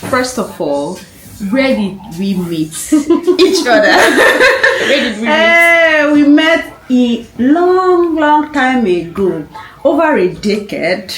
First of all, where did we meet each other? Where did we meet? We met a long time ago, over a decade,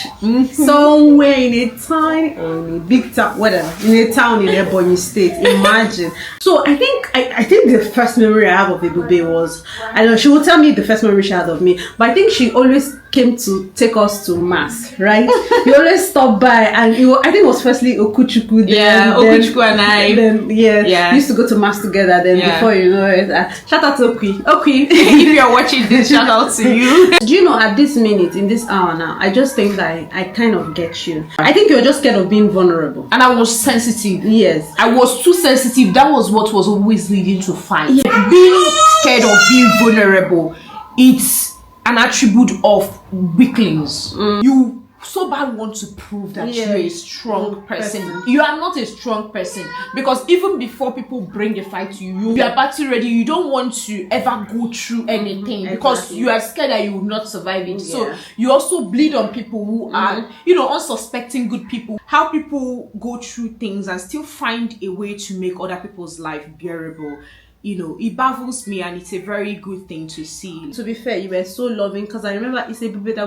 somewhere in a tiny or in a big town, whatever, in a town in Ebonyi State. Imagine. So I think the first memory I have of Ebube was, I don't know, she will tell me the first memory she had of me, but I think she always came to take us to mass, right? You always stop by, and I think it was firstly Okuchukwu. Okuchukwu and I. We used to go to mass together. Then before you know it, shout out to Okwi. If you're watching this, shout out to you. Do you know, at this minute, in this hour now, I just think that I kind of get you. I think you're just scared of being vulnerable. And I was sensitive. Yes. I was too sensitive. That was what was always leading to fight. Yeah. Being scared of being vulnerable, it's an attribute of weaklings. You so bad want to prove that you're a strong person. You are not a strong person, because even before people bring the fight to you, you are battle ready. You don't want to ever go through anything because you are scared that you will not survive it. So you also bleed on people who are, unsuspecting good people. How people go through things and still find a way to make other people's life bearable. It baffles me, and it's a very good thing to see. To be fair, you were so loving, because I remember he said, "Baby,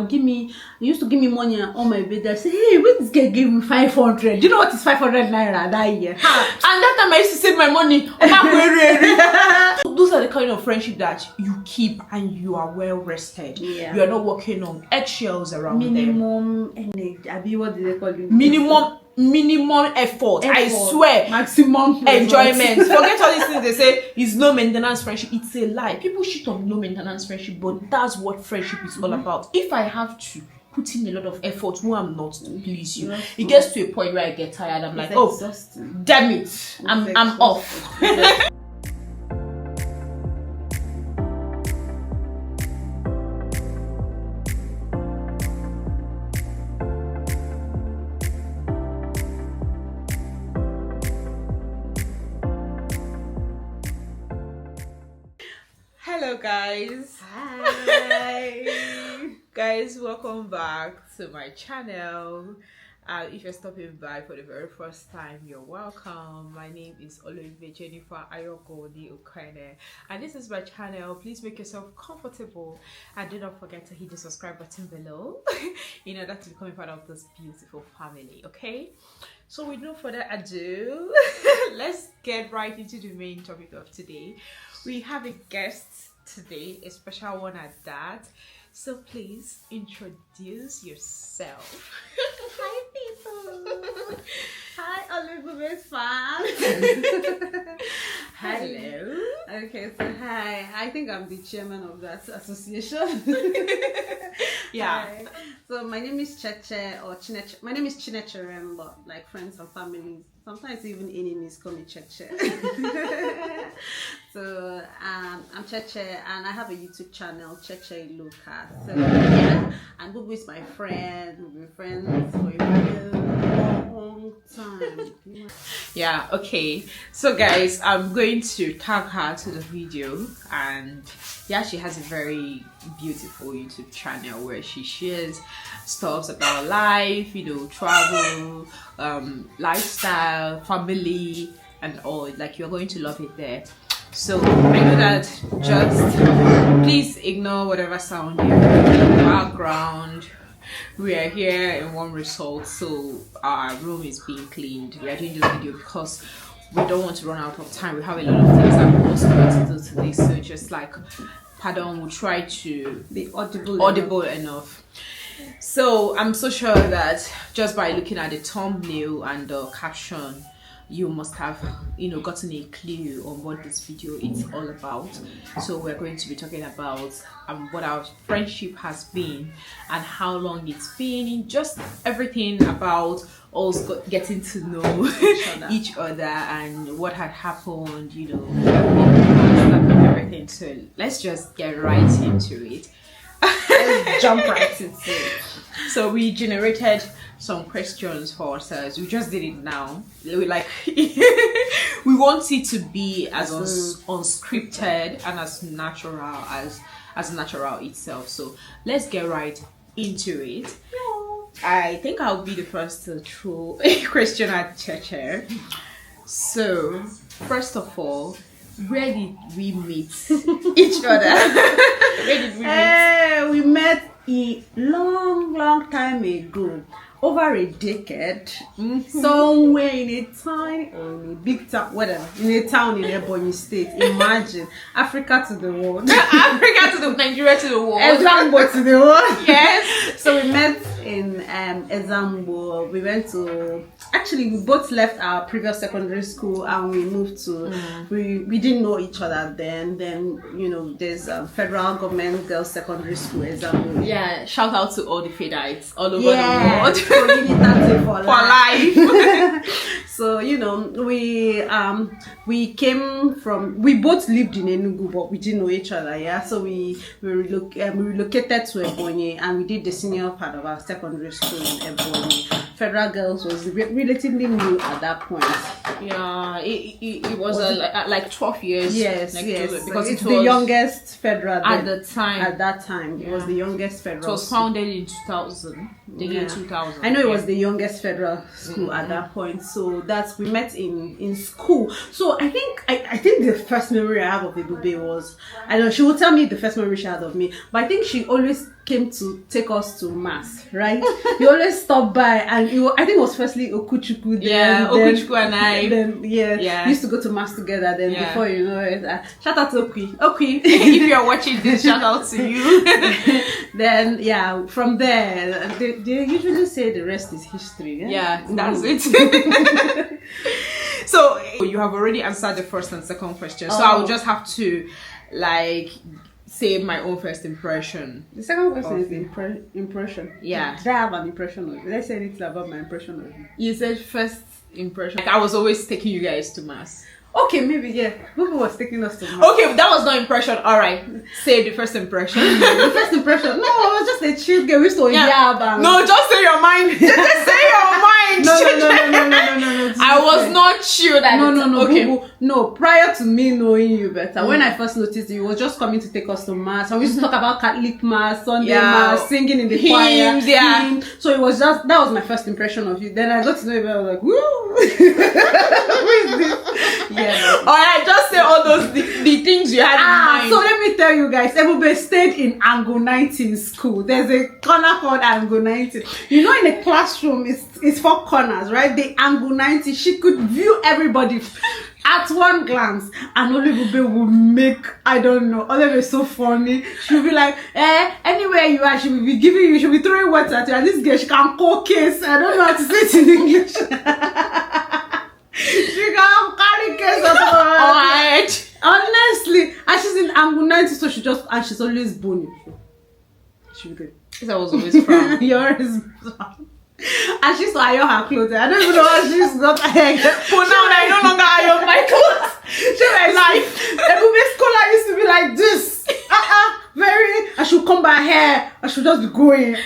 he used to give me money on my bed. I said, hey, when this guy gave me 500? Do you know what is 500 naira that year?" And that time I used to save my money. Those are the kind of friendship that you keep, and you are well rested. You are not walking on eggshells around minimum them. What did they call you? Minimum effort. I swear. Maximum enjoyment. Forget all these things they say is low maintenance friendship. It's a lie. People shit on low maintenance friendship, but that's what friendship is all about. If I have to put in a lot of effort who I'm not to please you, it gets to a point where I get tired. I'm like, exhausting. Damn it, I'm off. Hello guys. Hi. Guys, welcome back to my channel. If you're stopping by for the very first time, you're welcome. My name is Oloibe Jennifer Ayogoni Okene, and this is my channel. Please make yourself comfortable and do not forget to hit the subscribe button below in order to become a part of this beautiful family. Okay, so with no further ado, let's get right into the main topic of today. We have a guest today, a special one at that. So please introduce yourself. Hi people. Hi Oliver's fans. Hello. Okay, so hi. I think I'm the chairman of that association. Yeah. Hi. So my name is Cheche, or Chineche. My name is Chinecherem, but like friends and families, sometimes even enemies call me Cheche. So I'm Cheche, and I have a YouTube channel, Cheche Luca. So yeah, and Bubu is my friend. We've been friends for a very long time. Yeah, okay. So guys, I'm going to tag her to the video, and yeah, she has a very beautiful YouTube channel where she shares stuff about life, travel, lifestyle, family, and all. Like, you're going to love it there. So I know that, just please ignore whatever sound you hear in the background. We are here in one resort, so our room is being cleaned. We are doing this video because we don't want to run out of time. We have a lot of things that we want to do today, so just like, pardon, we'll try to be audible enough. So I'm so sure that just by looking at the thumbnail and the caption, you must have gotten a clue on what this video is all about. So we're going to be talking about what our friendship has been and how long it's been, just everything about us getting to know each other and what had happened, everything. So let's just get right into it. Let's jump right into it. So we generated some questions for ourselves. We just did it now. We want it to be as unscripted and as natural as natural itself. So let's get right into it. I think I'll be the first to throw a question at Cheche. So, first of all, where did we meet each other? Where did we meet? We met a long time ago. Over a decade, somewhere in a tiny or in a big town, whatever, in a town in Ebonyi State. Imagine Africa to the world, Africa to the Nigeria to the world, Ezambo to the world. Yes. So we met in Ezambo. We went to. Actually, we both left our previous secondary school and we moved to. We didn't know each other then. Then there's Federal Government Girls Secondary School Ezambo. Yeah. Shout out to all the Fedites all over the world. For life. So we came from, we both lived in Enugu, but we didn't know each other. Yeah, so we relocated to Ebonyi and we did the senior part of our secondary school in Ebonyi. Federal Girls was relatively new at that point. Yeah, it was like 12 years. Yes, because it's the youngest federal at the time. At that time, it was the youngest federal. It was founded in 2000, the year 2000. I know it was the youngest federal school at that point. So we met in school. So I think the first memory I have of Ebube was, I don't know, she will tell me the first memory she had of me, but I think she always came to take us to mass, right? You always stop by, and I think it was firstly Okuchukwu. Okuchukwu and I. Then we used to go to mass together. Then before you know it, shout out to Okwi. If you're watching this, shout out to you. Then from there they usually say the rest is history. Yeah, that's it. So you have already answered the first and second question, so I will just have to say my own first impression. The second question is the impression. Yeah. Did I have an impression of you? Let's say anything about my impression of you. You said first impression. I was always taking you guys to mass. Okay, maybe, Who was taking us to mass? Okay, that was no impression. Alright. Say the first impression. The first impression? No, I was just a chill girl. We used to No, just say your mind. Just say your mind. No. I was not chill that No. Okay. No, prior to me knowing you better, when I first noticed you was just coming to take us to mass. And we used to talk about Catholic mass, Sunday mass, singing in the choir. Hymns. So it was that was my first impression of you. Then I got to know you better, I was like, woo! Who is this? Alright, just say all those the things you had in mind. So let me tell you guys, Ebube stayed in Angle 19 school. There's a corner called Angle 19. You know, in a classroom, it's 4 corners, right? The Angle 19, she could view everybody at one glance, and Olebube would make, I don't know, Olebube is so funny. She would be like, anywhere you are, she will be giving you, she will be throwing words at you, and this girl, she can call case. I don't know how to say it in English. She can carry case of her. Alright. Honestly, and she's in Angle 90, so she's always bony. She be good. I was always proud. Yours. And she's to iron her clothes. I don't even know how she's got her hair. For now, I no longer iron my clothes. She was like, Ebube's collar used to be like this. I should comb her hair. I should just be going.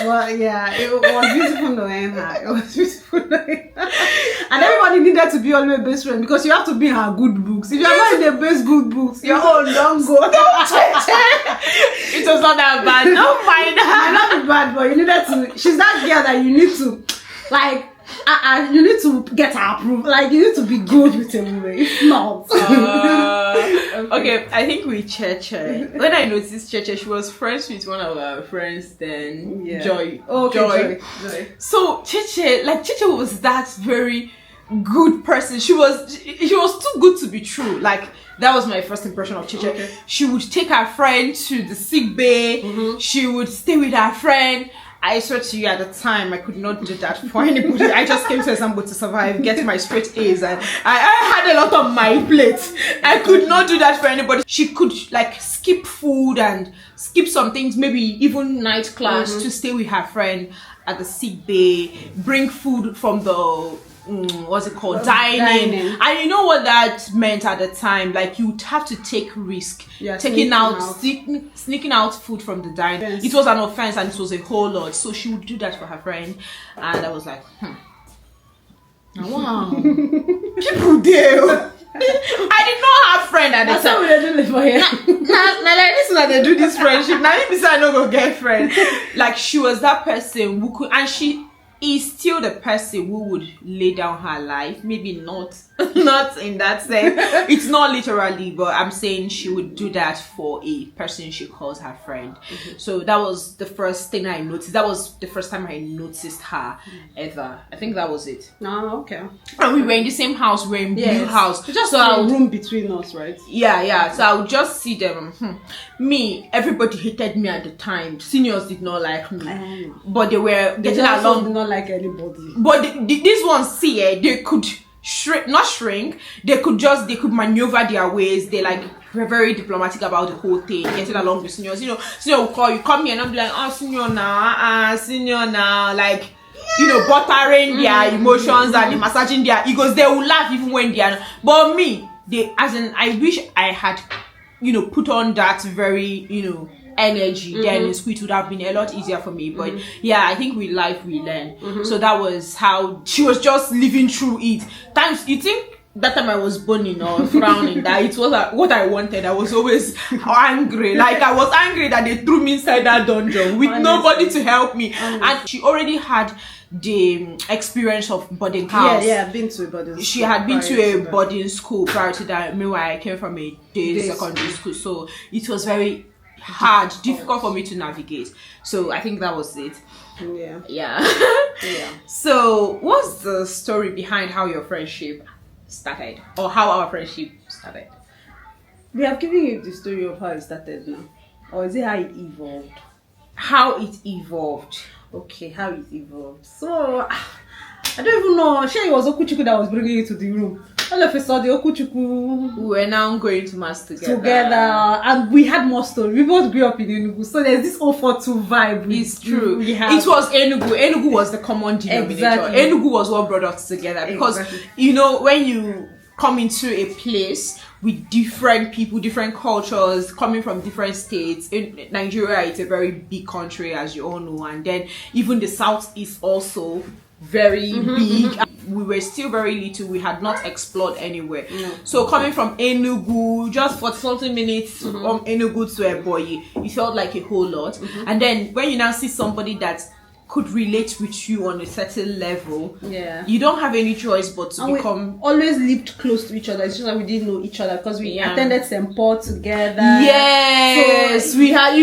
Well, yeah, it was beautiful knowing her. It was beautiful knowing her. And everybody needed to be always best friend because you have to be in her good books. If you're not in the best good books, your own don't go. It was not that bad. Don't mind her. Not bad, but you needed to. She's that girl that you need to, you need to get her approved. Like, you need to be good with a woman. If not. Okay, I think with Cheche. When I noticed Cheche, she was friends with one of our friends then. Yeah. Joy. Okay, Joy. So Cheche was that very good person. She was too good to be true. Like, that was my first impression of Cheche. Okay. She would take her friend to the sick bay. She would stay with her friend. I swear to you, at the time, I could not do that for anybody. I just came to Example to survive, get my straight A's, and I had a lot on my plate. I could not do that for anybody. She could skip food and skip some things, maybe even night class, to stay with her friend at the sick bay, bring food from the what's it called, dining. And you know what that meant at the time, like you'd have to take risk, sneaking out food from the dining. Yes. It was an offense and it was a whole lot, so she would do that for her friend. And I was like, wow. People do. I did not have friends friend at the That's time. how we dey do it for here. Now like this one they do this friendship. Now if I no go get friend. Like she was that person who could, and she is still the person who would lay down her life. Maybe not in that sense. It's not literally, but I'm saying she would do that for a person she calls her friend. So that was the first thing I noticed. That was the first time I noticed her ever. I think that was it. Oh, okay. And we were in the same house. We were in blue house. Just so a room between us, right? Yeah. So I would just see them. Me, everybody hated me at the time. Seniors did not like me, but they were getting along. Did not like anybody. But these ones, see, they could not shrink. They could maneuver their ways. They like were very diplomatic about the whole thing, getting along with seniors. You know, senior will call you, come here, and I'm like, oh, senior now, like. You know, buttering their emotions and massaging their egos. They will laugh even when they are. But me, I wish I had, put on that very, energy. Then in school it would have been a lot easier for me. But yeah, I think with life we learn. So that was how she was just living through it. Times you think. That time I was burning or frowning that it was what I wanted. I was always angry. Like I was angry that they threw me inside that dungeon with nobody to help me. And she already had the experience of boarding house. Yeah, been to a boarding school. She had been to a boarding school prior to that. Meanwhile, I came from a day secondary school. So it was very difficult for me to navigate. So I think that was it. Yeah. So what's the story behind how your friendship started, or how our friendship started? We have given you the story of how it started now, or is it how it evolved? How it evolved. Okay, how it evolved. So I don't even know. Sure, it was Okuchuku that was bringing you to the room. All of a sudden, Okuchuku. We were now going to mass together, and we had more story. We both grew up in Enugu, so there's this 042 vibe. It's true. It was Enugu. Enugu was the common denominator. Exactly. Enugu was what brought us together because when you come into a place with different people, different cultures, coming from different states. In Nigeria, it's a very big country, as you all know, and then even the south is also very big. We were still very little. We had not explored anywhere. So coming from Enugu, just for 40 minutes from Enugu to Eboyi, it felt like a whole lot. And then when you now see somebody that could relate with you on a certain level, you don't have any choice but to become. We always lived close to each other. It's just that we didn't know each other because we attended St. Paul together. Yes, so we had,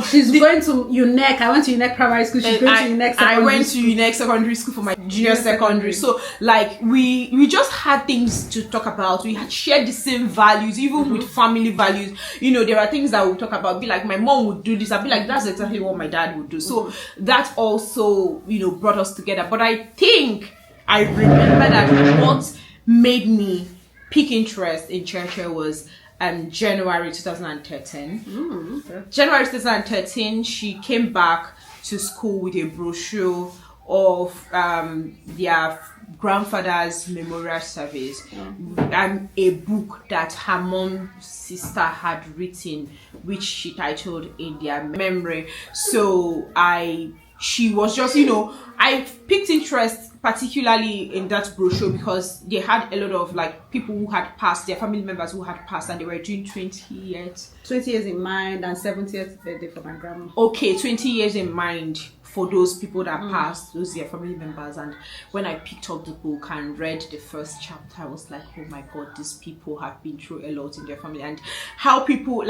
she's going to UNEC. I went to UNEC primary school. She's going to UNEC secondary I went to UNEC secondary school for my junior secondary. So like we just had things to talk about. We had shared the same values, even with family values. There are things that we'll talk about. Be like, my mom would do this. I'd be like, that's exactly what my dad would do. So that also brought us together. But I think I remember that what made me pick interest in Churchill was January 2013. January 2013, she came back to school with a brochure of their grandfather's memorial service and a book that her mom's sister had written, which she titled In Their Memory. So she was just, I picked interest particularly in that brochure because they had a lot of like people who had passed, their family members who had passed, and they were doing 20 years in mind and 70th birthday for my grandma. Okay, 20 years in mind for those people that passed, those their family members. And when I picked up the book and read the first chapter, I was like, oh my god, these people have been through a lot in their family, and how people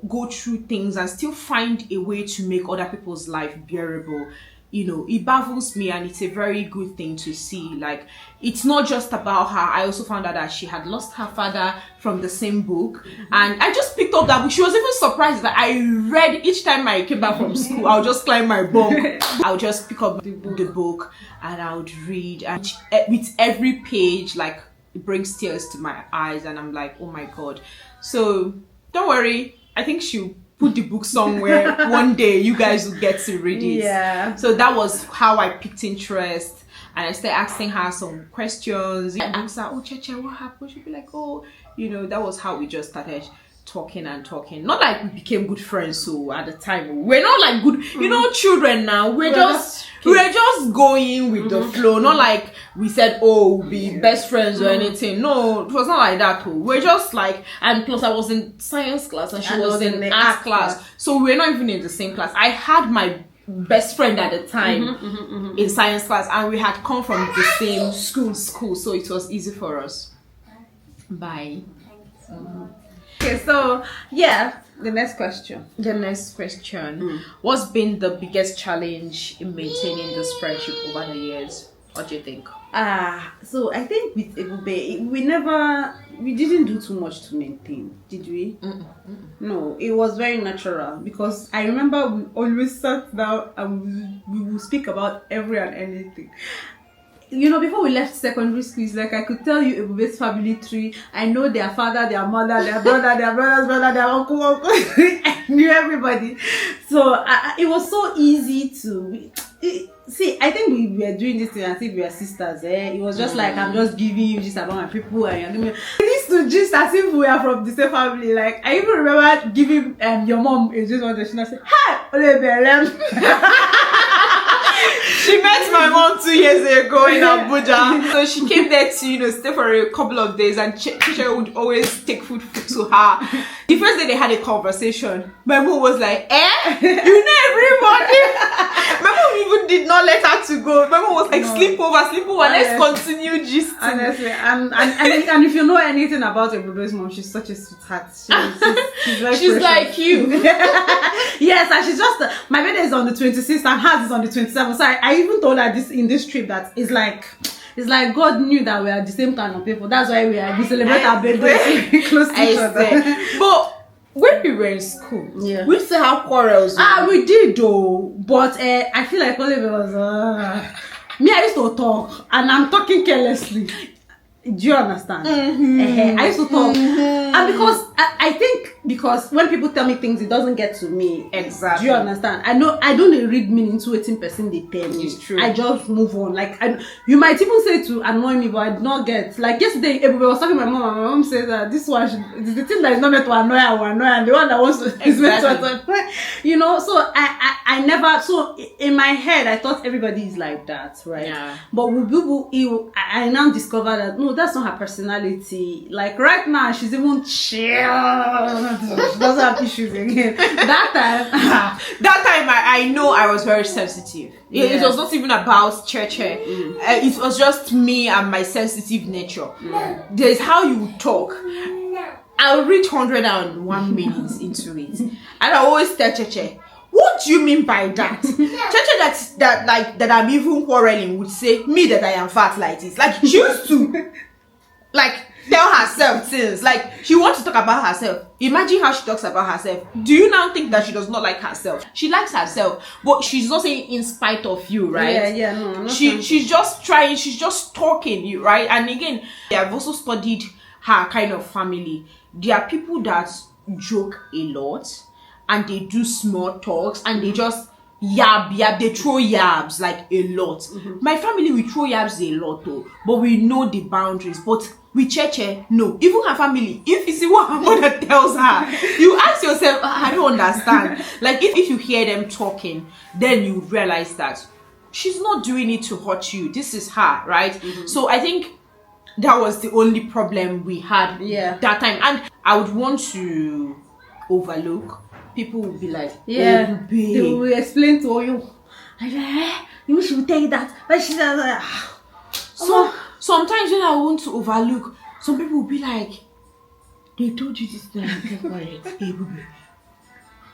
go through things and still find a way to make other people's life bearable. It baffles me, and it's a very good thing to see. Like, it's not just about her. I also found out that she had lost her father from the same book, and I just picked up that book. She was even surprised that I read each time I came back from school. I'll just climb my bunk. I'll just pick up the book and I would read, and with every page, like, it brings tears to my eyes, and I'm like, oh my god. So don't worry, I think she'll put the book somewhere. One day you guys will get to read it. So that was how I picked interest, and I started asking her some questions. I asked her, oh Cheche, what happened? She'd be like, oh, that was how we just started talking and talking. Not like we became good friends. So at the time, we're not like good, you know, children now. We're just going with the flow. Not like we said, oh, we'll be best friends or anything. No, it was not like that. We're just like, and plus I was in science class and she was in art class. So we're not even in the same class. I had my best friend at the time in science class, and we had come from the same school, so it was easy for us. Bye. Okay, so yeah, the next question. What's been the biggest challenge in maintaining this friendship over the years? What do you think? So I think with Ebube, we didn't do too much to maintain, did we? No, it was very natural, because I remember we always sat down and we would speak about every and anything. You know, before we left secondary school, it's like I could tell you Ebube's family tree. I know their father, their mother, their brother, their brother's brother, their uncle. I knew everybody. So it was so easy to... See, I think we were doing this thing as if we were sisters. It was just like, I'm just giving you this about my people, and you're giving me... We used to just as if we are from the same family. Like, I even remember giving your mom a just one day. She said, "Hi, Olebelem." She met my mom 2 years ago in Abuja. So she came there to, you know, stay for a couple of days, and Chicha would always take food to her. The first day they had a conversation, my mom was like, you know everybody? My mom even did not let her to go. My mom was like, sleep over, let's continue gisting. Honestly, and if you know anything about Ebube's mom, she's such a sweetheart. She's like you. Yes, and she's just, my birthday is on the 26th and hers is on the 27th. So I even told her this in this trip that it's like God knew that we are the same kind of people. That's why we celebrate our birthday close to each other. But when we were in school, we still have quarrels. We did though, but I feel like Oliver was me. I used to talk, and I'm talking carelessly. Do you understand? I used to talk, and because I think because when people tell me things, it doesn't get to me. Exactly. Do you understand? I know I don't read meaning to 18% they tell me. It's true. I just move on. Like you might even say to annoy me, but I did not get. Like yesterday, everybody was talking to my mom, and my mom said that this one is the thing that is not meant to annoy her will annoy, and the one that wants to is meant to annoy. You know, so I never. So in my head, I thought everybody is like that, right? Yeah. But with people, I now discovered that no, that's not her personality. Like right now, she's even chill. She doesn't have issues again. That time I know I was very sensitive. It was not even about church. It was just me and my sensitive nature. There's how you talk. I'll reach 101 minutes into it, and I always tell Cheche, what do you mean by that? Cheche that I'm even quarreling would say me that I am fat like this. Like she used to like tell herself things. Like she wants to talk about herself. Imagine how she talks about herself. Do you now think that she does not like herself? She likes herself, but she's not saying in spite of you, right? No. She's just trying. She's just talking you, right? And again, I've also studied her kind of family. There are people that joke a lot, and they do small talks, and they just yab, they throw yabs like a lot. My family, we throw yabs a lot though, but we know the boundaries. But with Cheche, no. Even her family, if you see what her mother tells her, you ask yourself, I don't understand. Like if you hear them talking, then you realize that she's not doing it to hurt you. This is her, right? So I think that was the only problem we had that time. And I would want to overlook. People will be like, they will explain to you. You wish she would tell you that. But she said, so sometimes when I want to overlook, some people will be like, they told you this thing,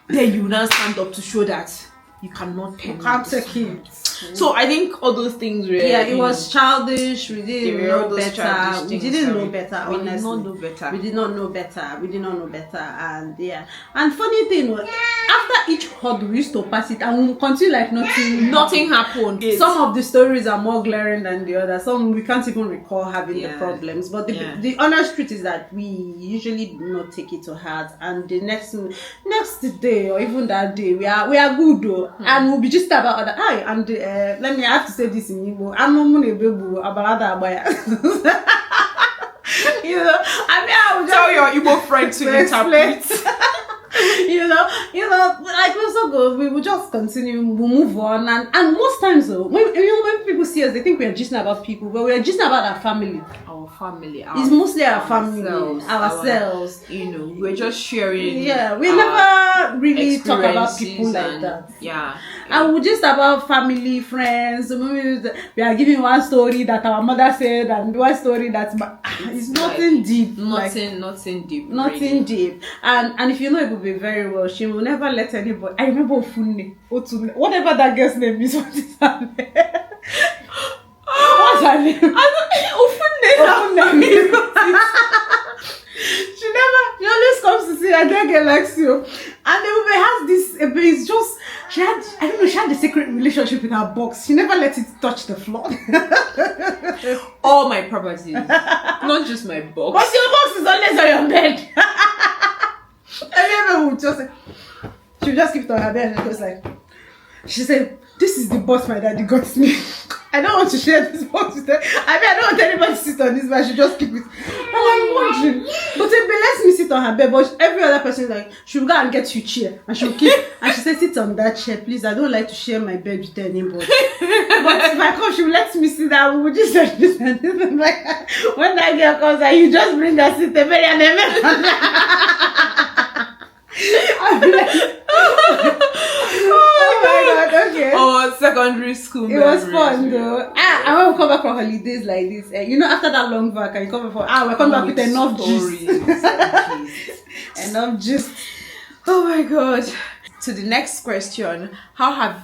then you now stand up to show that you cannot take it. So I think all those things were it was childish. We didn't know better. We didn't know better. Honestly, we did not know better. And funny thing was, after each hurdle we used to pass it, and we continue like nothing happened. Some of the stories are more glaring than the others. Some we can't even recall having the problems. But the honest truth is that we usually do not take it to heart. And the next day or even that day, we are good though, and we'll be just about other. And I have to say this in Igbo. You know, I mean, I would Tell your Igbo friend to interpret. you know, like we're so good. We will just continue, we'll move on, and most times though, when people see us, they think we are gisting about people, but we are gisting about our family. Our family. It's mostly our family, ourselves. We're just sharing. Yeah, we never really talk about people like that. Yeah. And we just about family, friends. Maybe we are giving one story that our mother said, and one story that's it's nothing deep. Nothing deep. Nothing really deep. And if you know it will be very well, she will never let anybody. I remember Ofunne, whatever that girl's name is. What is her name? What's her name? Ofunne. She always comes to see her girl likes you. And the woman has this, it's just, she had a secret relationship with her box. She never let it touch the floor. All my properties. Not just my box. But your box is always on your bed. Everyone would just say, she would just keep it on her bed and it was like, she said, this is the box my daddy got me. I don't want to share this box with her. I mean, I don't want anybody to sit on this, but I should just keep it. And I'm wondering, but if they let me sit on her bed, but every other person is like, she'll go and get you a chair, and she'll keep, and she said, sit on that chair, please. I don't like to share my bed with anybody. But if I come, she'll let me sit down. We will just like this and this. And like, when that girl comes, and you just bring her sit there, I'm like, oh my god, okay. Oh, secondary school. It was fun though. I want to come back from holidays like this. After that long back, I come back we're coming back with enough gist. Enough gist. Oh my god. To the next question, how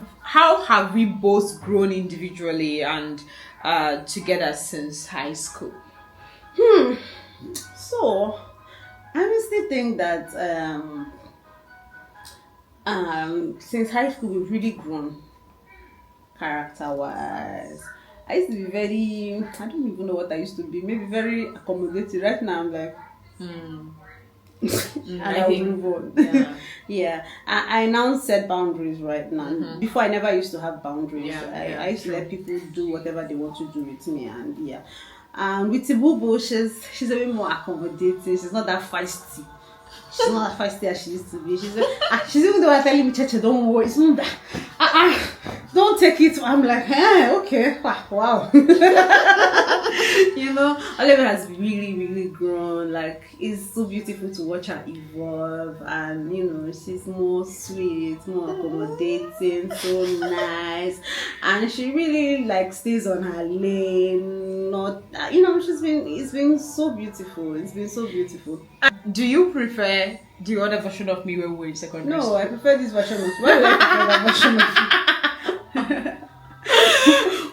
have we both grown individually and together since high school? So I honestly think that since high school we've really grown character-wise. I used to be very, I don't even know what I used to be, maybe very accommodating. Right now I'm like, and I think, move on. Yeah. I now set boundaries right now. Before I never used to have boundaries. I used to let people do whatever they want to do with me, and with Tibubu, she's a bit more accommodating. She's not that feisty. She's not as feisty as she used to be. She's even the one telling me, Cheche, don't worry. It's not that. Don't take it. I'm like, okay. Wow. Oliver has really, really grown. Like, it's so beautiful to watch her evolve. And, she's more sweet, more accommodating, so nice. And she really, stays on her lane. Not, it's been so beautiful. It's been so beautiful. Do you prefer the other version of me when we were in secondary school? No, I prefer this version of you. Why do I prefer that version of you?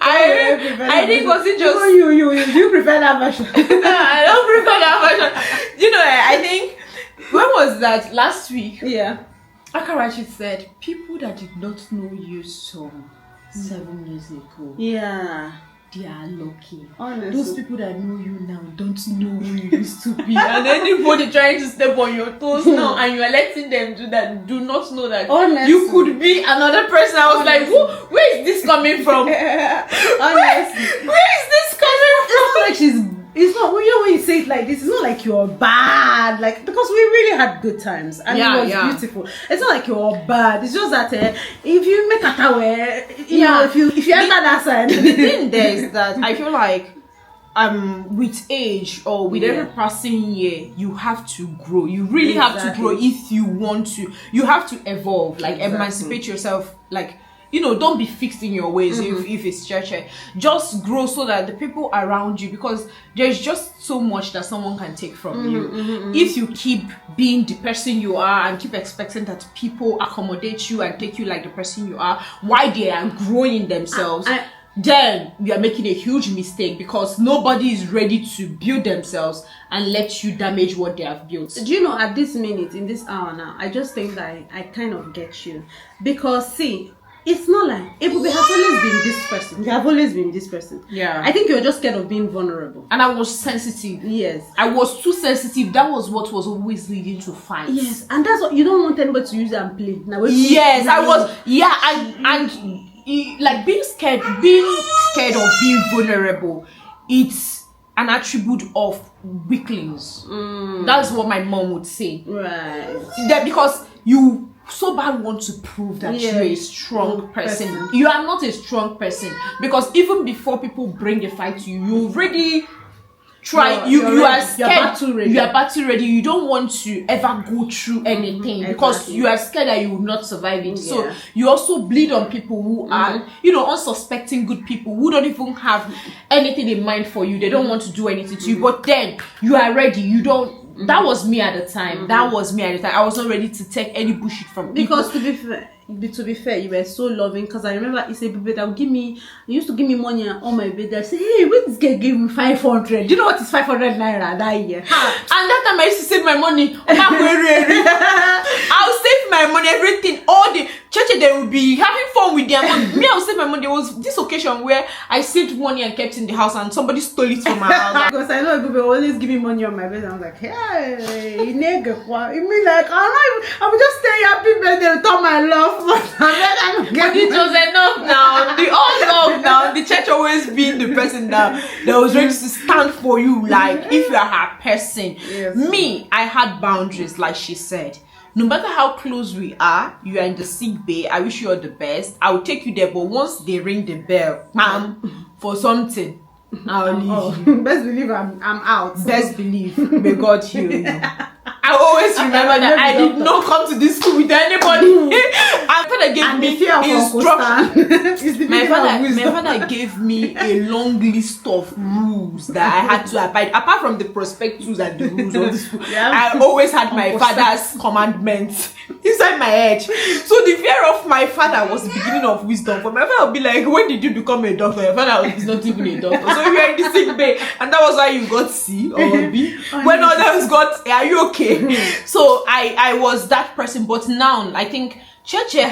I think was it just you prefer that version? No, I don't prefer that version. I think when was that last week? Yeah. Akarachi said people that did not know you some 7 years ago. Yeah. They are lucky. Honestly. Those people that know you now don't know who you used to be. And anybody trying to step on your toes now and you are letting them do that, do not know that you could be another person. I was like, where is this coming from? Honestly. Where is this coming from? It's not when you say it like this, it's not like you're bad, because we really had good times and it was beautiful. It's not like you're bad. It's just that if you make a tower, if you enter that side. The thing there is that I feel like with age or with every passing year, you have to grow. You really have to grow if you want to. You have to evolve, emancipate yourself, don't be fixed in your ways if it's church. Just grow so that the people around you, because there's just so much that someone can take from you. If you keep being the person you are and keep expecting that people accommodate you and take you like the person you are while they are growing themselves, then we are making a huge mistake, because nobody is ready to build themselves and let you damage what they have built. Do you know, at this minute, in this hour now, I just think that I kind of get you. Because see, it's not like Ebube has always been this person. You have always been this person. Yeah. I think you're just scared of being vulnerable. And I was sensitive. Yes. I was too sensitive. That was what was always leading to fights. Yes. And that's what you don't want anybody to use and play. Now, I was. Yeah. And being scared of being vulnerable. an attribute of weaklings. That's what my mom would say. Right. That because you so bad want to prove that you're a strong person. You are not a strong person, because even before people bring a fight to you, you already try. You are scared. You are battle ready. You don't want to ever go through anything because you are scared that you will not survive it. So you also bleed on people who are, unsuspecting good people who don't even have anything in mind for you. They don't want to do anything to you, but then you are ready. You don't. That was me at the time. I was not ready to take any bullshit from people. Because to be fair, you were so loving. Because I remember it's a baby that would used to give me money on my bed. I say, hey, when this guy gave me 500? Do you know what is 500 naira that year? And that time I used to save my money. I'll save my money, everything. All the church, they will be having fun with their money. Me, I'll save my money. There was this occasion where I saved money and kept in the house, and somebody stole it from my house. Because I know people always give me money on my bed. I was like, hey, nigga, what? You mean like I would just say happy birthday with all my love. But it was enough now. The all love now. The church always being the person that was ready to stand for you. Like if you are her person. Yes. Me, I had boundaries, like she said. No matter how close we are, you are in the sick bay. I wish you all the best. I will take you there, but once they ring the bell, for something, I'll leave you. Best believe I'm out. Best believe. May God heal you. I always remember that I did not come to this school with anybody. My father gave me instructions. My father gave me a long list of rules that I had to abide. Apart from the prospectus and the rules of the school, I always had my father's commandments inside my head. So the fear of my father was the beginning of wisdom. For my father would be like, when did you become a doctor? Your father is not even a doctor. So you are in the sick bay, and that was why you got C or B. When others got A, are you okay? So I was that person, but now I think Cheche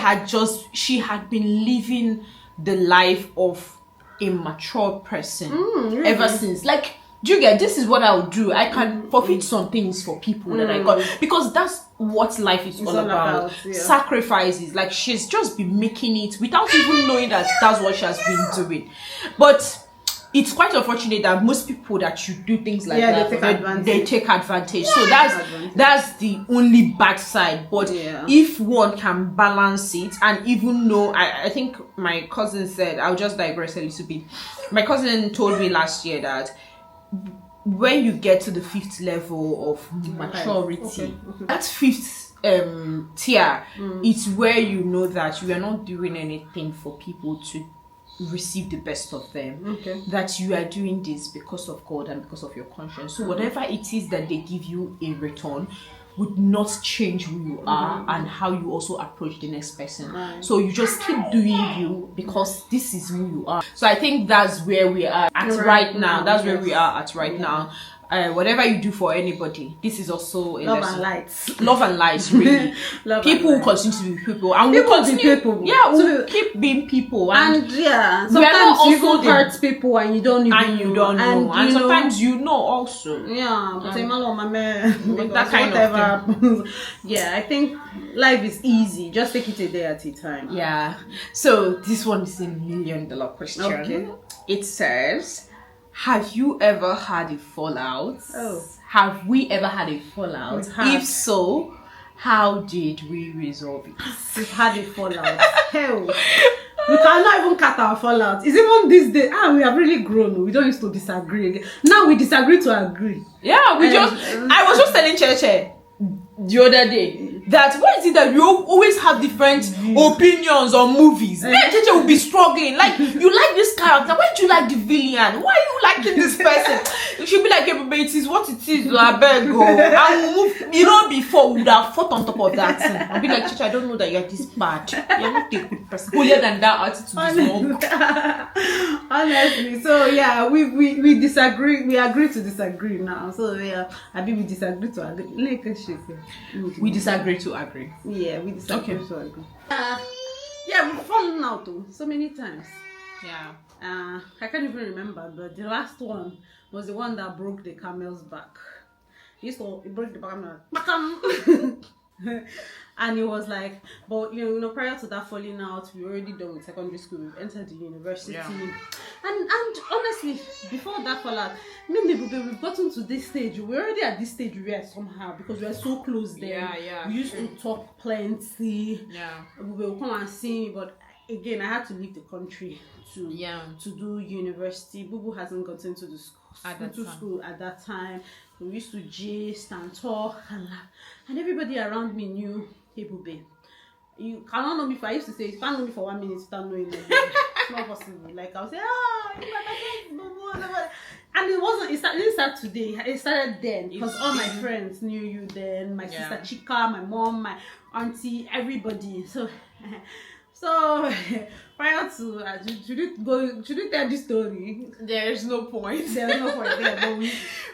had been living the life of a mature person ever since. Like, do you get, this is what I would do. I can forfeit some things for people that I got, because that's what life is all about. Sacrifices. Like, she's just been making it without even knowing that that's what she has been doing. But it's quite unfortunate that most people that you do things like that, they take advantage. So that's the only bad side. But if one can balance it, and even know, I think my cousin said, I'll just digress a little bit. My cousin told me last year that when you get to the 5th level of maturity, that 5th tier, it's where you know that you are not doing anything for people to receive the best of them, that you are doing this because of God and because of your conscience. So whatever it is that they give you in return would not change who you are and how you also approach the next person. So you just keep doing you, because this is who you are. So I think that's where we are at right now. That's where we are at right now. Whatever you do for anybody, this is also a love lesson. And lights. Love and lights, really. People will continue to be people, and we'll continue. We'll keep being people. And sometimes you even hurt people and you don't even know. And sometimes you know also. But that kind of thing. I think life is easy. Just take it a day at a time. Yeah. So this one is $1 million question. It says, have you ever had a fallout? Have we ever had a fallout? If so, how did we resolve it? We've had a fallout. Hell, we cannot even cut our fallout. It's even this day. We have really grown. We don't used to disagree again. Now we disagree to agree. Yeah, I was just telling Cheche the other day that why is it that you always have different opinions on movies? Me and Cheche will be struggling. Like, you like this character, why do you like the villain? Why are you liking this person? She'll be like, hey, baby, it is what it is. I beg, go. And we'll move. Before we would have fought on top of that thing. I'll be like, Cheche, I don't know that you're this bad. You're not a good person. Holier than that attitude is wrong. Honestly, so we disagree. We agree to disagree now. So I mean, we disagree to agree. We disagree to agree. Yeah, we disagree to agree. We've fallen out too so many times. Yeah. I can't even remember, but the last one was the one that broke the camel's back. It broke the back. And it was like, but prior to that falling out, we were already done with secondary school. We've entered the university, and honestly, before that fallout, we've gotten to this stage. We're already at this stage where somehow, because we're so close then. We used to talk plenty. We will come and see me, but again, I had to leave the country to do university. Bubu hasn't gotten to the school at that time. We used to gist and talk and laugh, and everybody around me knew, hey Bube, you cannot know me for, I used to say, you can't know me for 1 minute without knowing me. It's not possible. Like I'll say, and it didn't start today. It started then, because all my friends knew you then. My sister Chika, my mom, my auntie, everybody. So prior to should we tell this story? There's no point. There's no point there,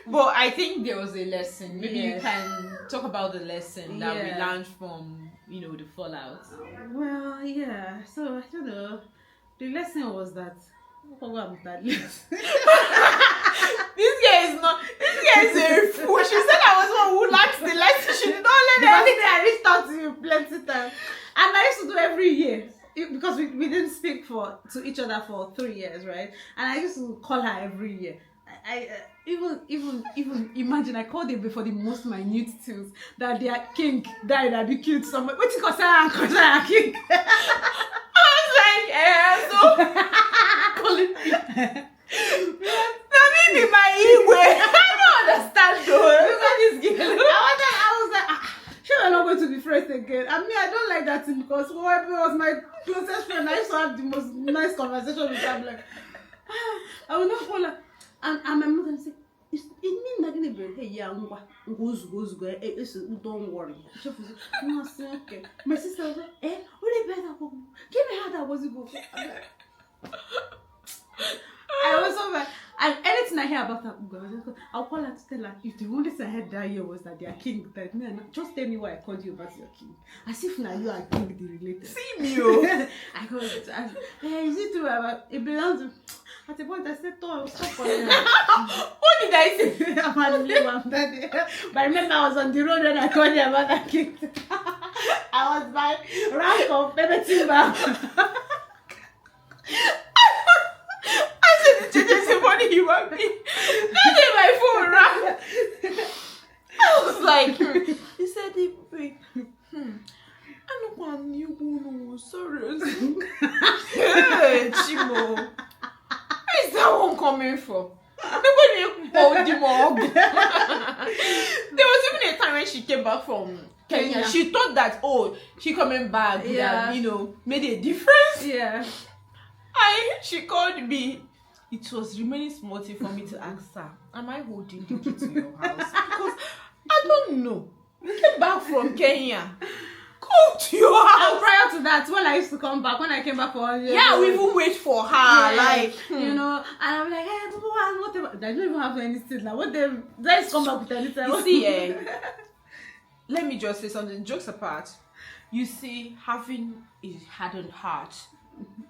but I think there was a lesson. Maybe you can talk about the lesson that we learned from the fallout. Well, yeah. So I don't know. The lesson was that this guy is a fool. She said I was one who lacks the lesson. She did not let anything. I reached out to you plenty times, and I used to do every year. Because we didn't speak to each other for 3 years, right? And I used to call her every year. I even imagine, I called them for the most minute things, that their king died and they killed someone. What you consider king? I was like, calling me. That may be my ego. I don't understand though. Look at this girl. I was like, sure, we're not going to be friends again. I mean, I don't like that thing, because whoever was my closest friend, I used to have the most nice conversation with her. I'm like, I will not call her. And my mother said, it means that going to be, hey, yeah, don't worry. Okay. My sister was like, what is better? Give me how that was it go. I was so bad. And anything I hear about that, I'll call her to tell her, if the only thing I heard that year was that their king died, just tell me why I called you about your king. As if now you are king the related. See me, oh. I called it. Is it true about it belongs to. At the point I said, "Oh, stop calling her." What did I say? But I remember I was on the road when I called you about that king. I was by rank of baby timber. Funny human being. That day my phone rang. I was like, he said, wait, I don't want you to sorry. Hey, Chimo. Where is that one coming from? Nobody called him up. There was even a time when she came back from Kenya. She thought that, she coming back would have, made a difference. Yeah. She called me. It was remaining small for me to ask her, am I holding the key to your house? Because I don't know. You came back from Kenya. Come to your house. And prior to that, when I used to come back, when I came back for 1 year. Yeah, we even wait for her. And I'm like, hey, whatever. I don't even have anything. Like, what them? Let's come back with anything. You see, let me just say something. Jokes apart, you see, having a hardened heart,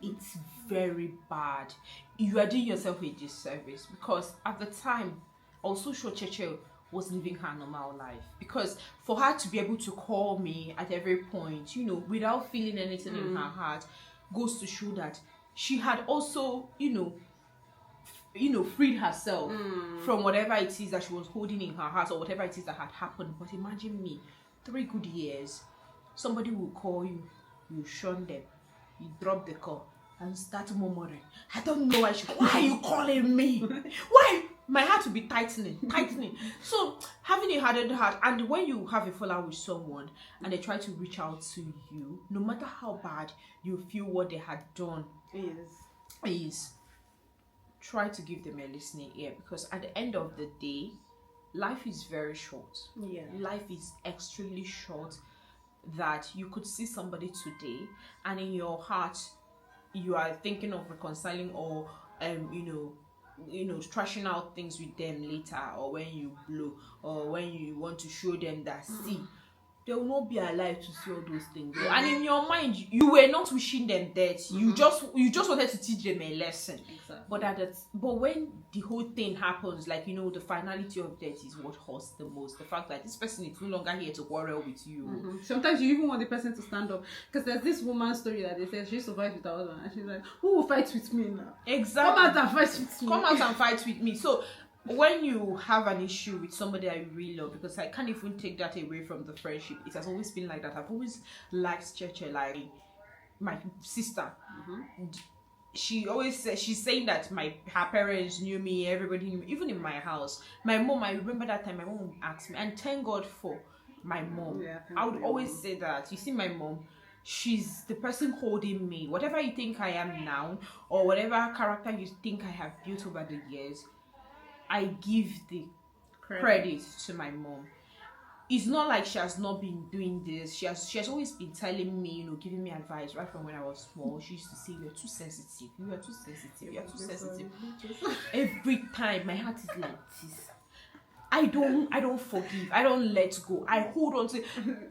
it's very bad. You are doing yourself a disservice, because at the time, also sure Cheche was living her normal life, because for her to be able to call me at every point, without feeling anything in her heart, goes to show that she had also, freed herself from whatever it is that she was holding in her heart, or whatever it is that had happened. But imagine me, 3 good years, somebody will call you, you shun them, you drop the call and start murmuring. I don't know why are you calling me? Why? My heart will be tightening. So having a hardened heart, and when you have a fallout with someone and they try to reach out to you, no matter how bad you feel what they had done is try to give them a listening ear, because at the end of the day, life is very short. Life is extremely short, that you could see somebody today and in your heart you are thinking of reconciling, or trashing out things with them later, or when you blow, or when you want to show them that, see, they will not be alive to see all those things. And in your mind, you were not wishing them death. You just wanted to teach them a lesson. Exactly. But when the whole thing happens, like, you know, the finality of death is what hurts the most. The fact that this person is no longer here to quarrel with you. Sometimes you even want the person to stand up, because there's this woman's story that they said she survived with her husband, and she's like, who will fight with me now? Exactly. Come out and fight with me. Come out and fight with me. So when you have an issue with somebody that you really love, because I can't even take that away from the friendship, it has always been like that. I've always liked Cheche, like my sister. She always says, she's saying that her parents knew me, everybody knew me, even in my house. My mom, I remember that time my mom would ask me, and thank God for my mom. Yeah, I would always say that, you see, my mom, she's the person holding me. Whatever you think I am now, or whatever character you think I have built over the years, I give the credit to my mom. It's not like she has not been doing this. She has always been telling me, you know, giving me advice right from when I was small. She used to say, "You're too sensitive. You are too sensitive. You are too sensitive." Every time my heart is like this. I don't forgive. I don't let go. I hold on to.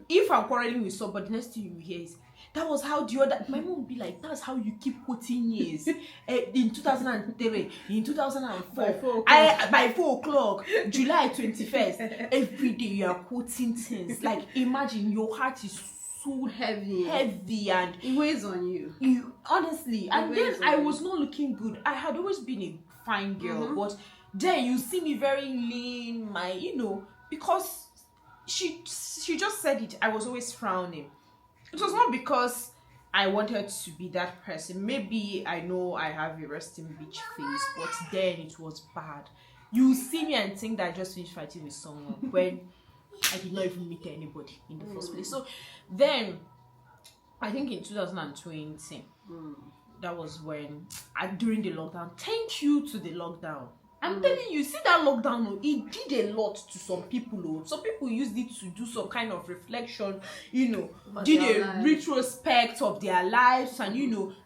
If I'm quarreling with somebody, next thing you hear is, that was how the other. My mom would be like, that's how you keep quoting years. In 2003, in 2004, by 4 o'clock, July 21st, every day you are quoting things. Like, imagine your heart is so heavy, and it weighs on you. Honestly, and then I was not looking good. I had always been a fine girl, but then you see me very lean, because she just said it. I was always frowning. It was not because I wanted to be that person. Maybe I know I have a resting bitch face, but then it was bad. You see me and think that I just finished fighting with someone when I did not even meet anybody in the first place. So then, I think in 2020, that was when, during the lockdown, thank you to the lockdown. I'm telling you, see that lockdown, it did a lot to some people. Some people used it to do some kind of reflection, did a retrospect of their lives and,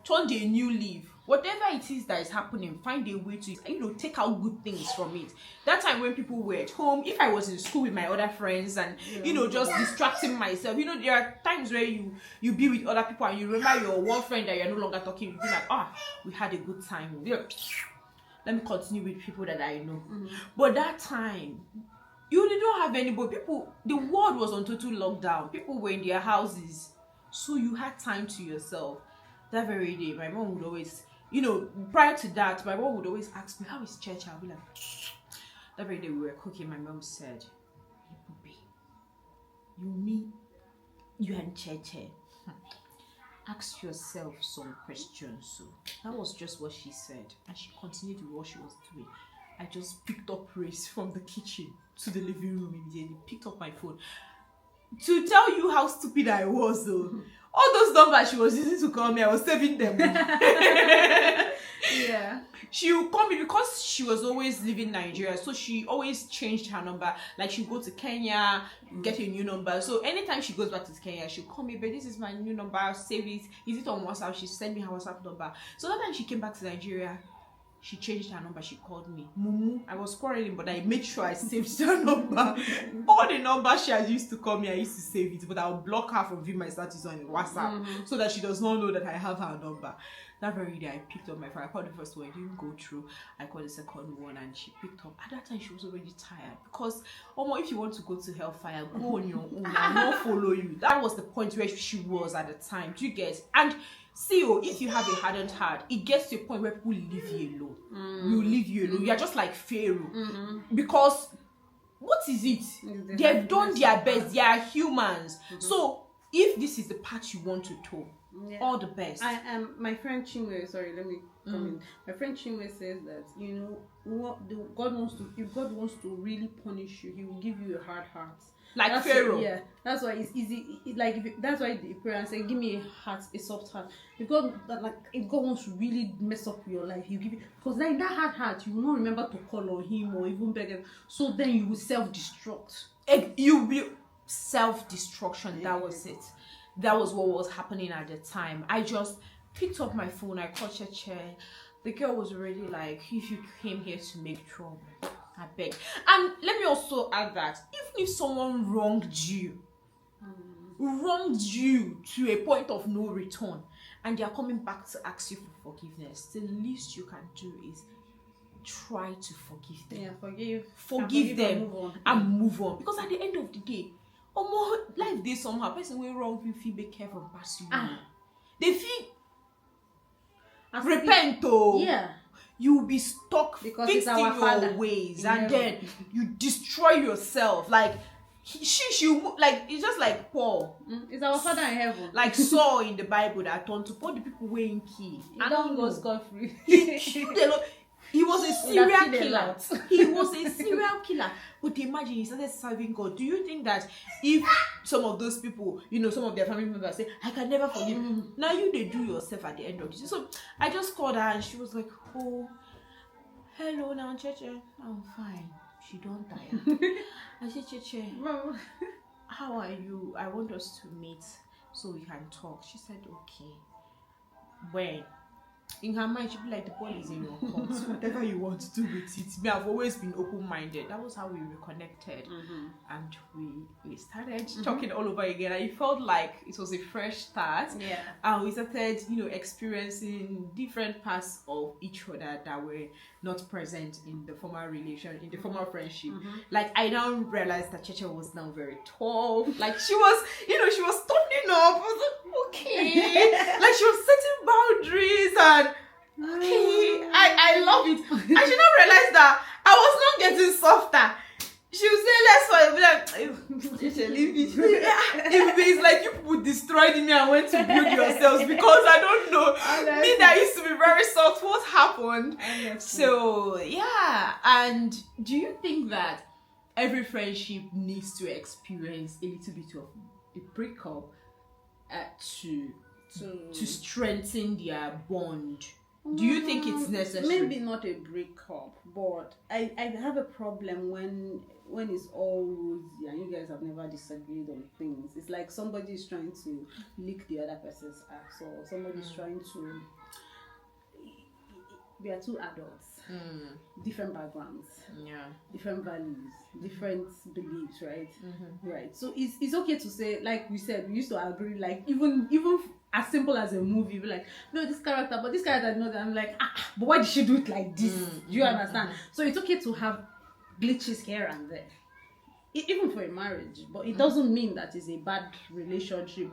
turned a new leaf. Whatever it is that is happening, find a way to, take out good things from it. That time when people were at home, if I was in school with my other friends and, just distracting myself, there are times where you be with other people and you remember your one friend that you're no longer talking, you be like, we had a good time. Let me continue with people that I know. But that time, you didn't have anybody. The world was on total lockdown. People were in their houses. So you had time to yourself. That very day, my mom would always, prior to that, my mom would always ask me, how is church? I'll be like, that very day we were cooking, my mom said, you and church. Ask yourself some questions. So that was just what she said, and she continued with what she was doing. I just picked up race from the kitchen to the living room immediately, picked up my phone to tell you how stupid I was. Though all those numbers she was using to call me, I was saving them. Yeah, she would call me because she was always living in Nigeria, so she always changed her number. Like, she'd go to Kenya, get a new number. So anytime she goes back to Kenya, she'll call me, but this is my new number, I'll save it. Is it on WhatsApp? She sent me her WhatsApp number. So that time she came back to Nigeria, she changed her number. She called me Mumu. I was quarreling, but I made sure I saved her number. All the numbers she had used to call me, I used to save it, but I'll block her from viewing my status on WhatsApp so that she does not know that I have her number. That very day, I picked up my phone. I called the first one, it didn't go through. I called the second one, and she picked up. At that time, she was already tired because, if you want to go to hellfire, go on your own. I will follow you. That was the point where she was at the time. Do you get? And see, if you have a hardened heart, it gets to a point where people leave you alone. Will leave you alone. You are just like Pharaoh. Because what is it? They have done their best. They are humans. So if this is the path you want to toe, all the best. I am my friend Chinwe. Sorry, let me come in. My friend Chinwe says that if God wants to really punish you, He will give you a hard heart. Like Pharaoh. That's why it's easy. That's why the prayer say, "Give me a soft heart." If God wants to really mess up your life, He'll give you, because then that hard heart, you will not remember to call on Him or even beg Him. So then you will self-destruct. You will self-destruction. That was it. That was what was happening at the time. I just picked up my phone. I called Cheche. The girl was already like, if you came here to make trouble, I beg. And let me also add that even if someone wronged you, wronged you to a point of no return, and they are coming back to ask you for forgiveness, the least you can do is try to forgive them. Yeah, forgive them and move on. Because at the end of the day, life dey somehow. Person wey wrong you feel be careful pass you. They feel repent. Yeah. You will be stuck because fixed in your ways, and then you destroy yourself. Like she like, it's just like Paul. It's our Father in heaven. Like Saul in the Bible that turned to all the people wearing key. I don't go scot-free. He killed a lot. He was a serial killer. He was a serial killer. But imagine he started serving God. Do you think that if some of those people, some of their family members say, I can never forgive you, now they do yourself at the end of this. So I just called her and she was like, oh, hello now, Cheche. I'm fine. She don't tire. I said, Cheche, how are you? I want us to meet so we can talk. She said, okay. When? In her mind, she'd be like, the ball is in your court. Whatever you want to do with it. Me, I've always been open-minded. That was how we reconnected. And we started talking all over again. And it felt like it was a fresh start. Yeah. And we started, experiencing different parts of each other that were not present in the former relation, in the former friendship. Like, I now realized that Cheche was now very tall. Like, she was, she was toughening up. I was like, okay. Like, she was setting boundaries and okay, I love it. I should not realize that I was not getting softer. She would say, let's fight. I'll be like, leave it. If it's like you people destroyed me and went to build yourselves, because I don't know. Me that used to be very soft, what happened? So, yeah. And do you think that every friendship needs to experience a little bit of a breakup to strengthen their bond? Do you think it's necessary? Maybe not a breakup, but I have a problem when it's all rosy and you guys have never disagreed on things. It's like somebody is trying to lick the other person's ass, or somebody's trying to. We are two adults, different backgrounds, different values, different beliefs, right? Right. So it's okay to say, like we said, we used to agree, like even as simple as a movie, we're like, no, this character, but this character, no, I'm like, but why did she do it like this? Do you understand? So it's okay to have glitches here and there, even for a marriage, but it doesn't mean that it's a bad relationship.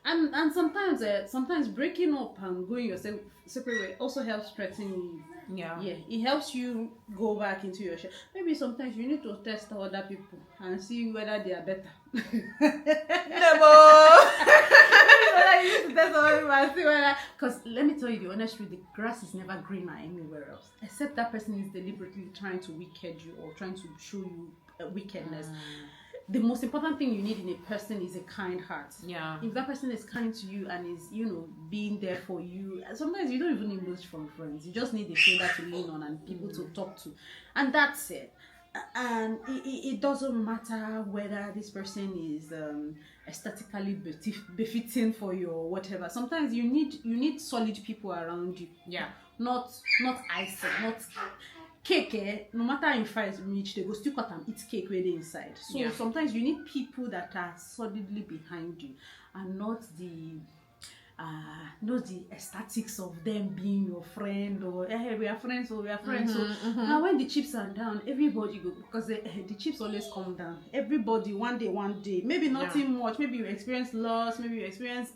And sometimes breaking up and going your separate way also helps strengthen you. Yeah, it helps you go back into your shell. Maybe sometimes you need to test other people and see whether they are better. Because let me tell you the honest truth, the grass is never greener anywhere else, except that person is deliberately trying to wicked you or trying to show you wickedness. The most important thing you need in a person is a kind heart. Yeah. If that person is kind to you and is, being there for you, sometimes you don't even need those from friends. You just need a shoulder to lean on and people to talk to. And that's it. And it doesn't matter whether this person is aesthetically befitting for you or whatever. Sometimes you need solid people around you. Yeah. Not icing, not cake. No matter in fight reach, they go still cut and eat cake where they inside. So sometimes you need people that are solidly behind you, and not the aesthetics of them being your friend, or hey, we are friends, so we are friends. Now when the chips are down, everybody go, because the chips always come down. Everybody one day, maybe nothing much, maybe you experience loss, maybe you experience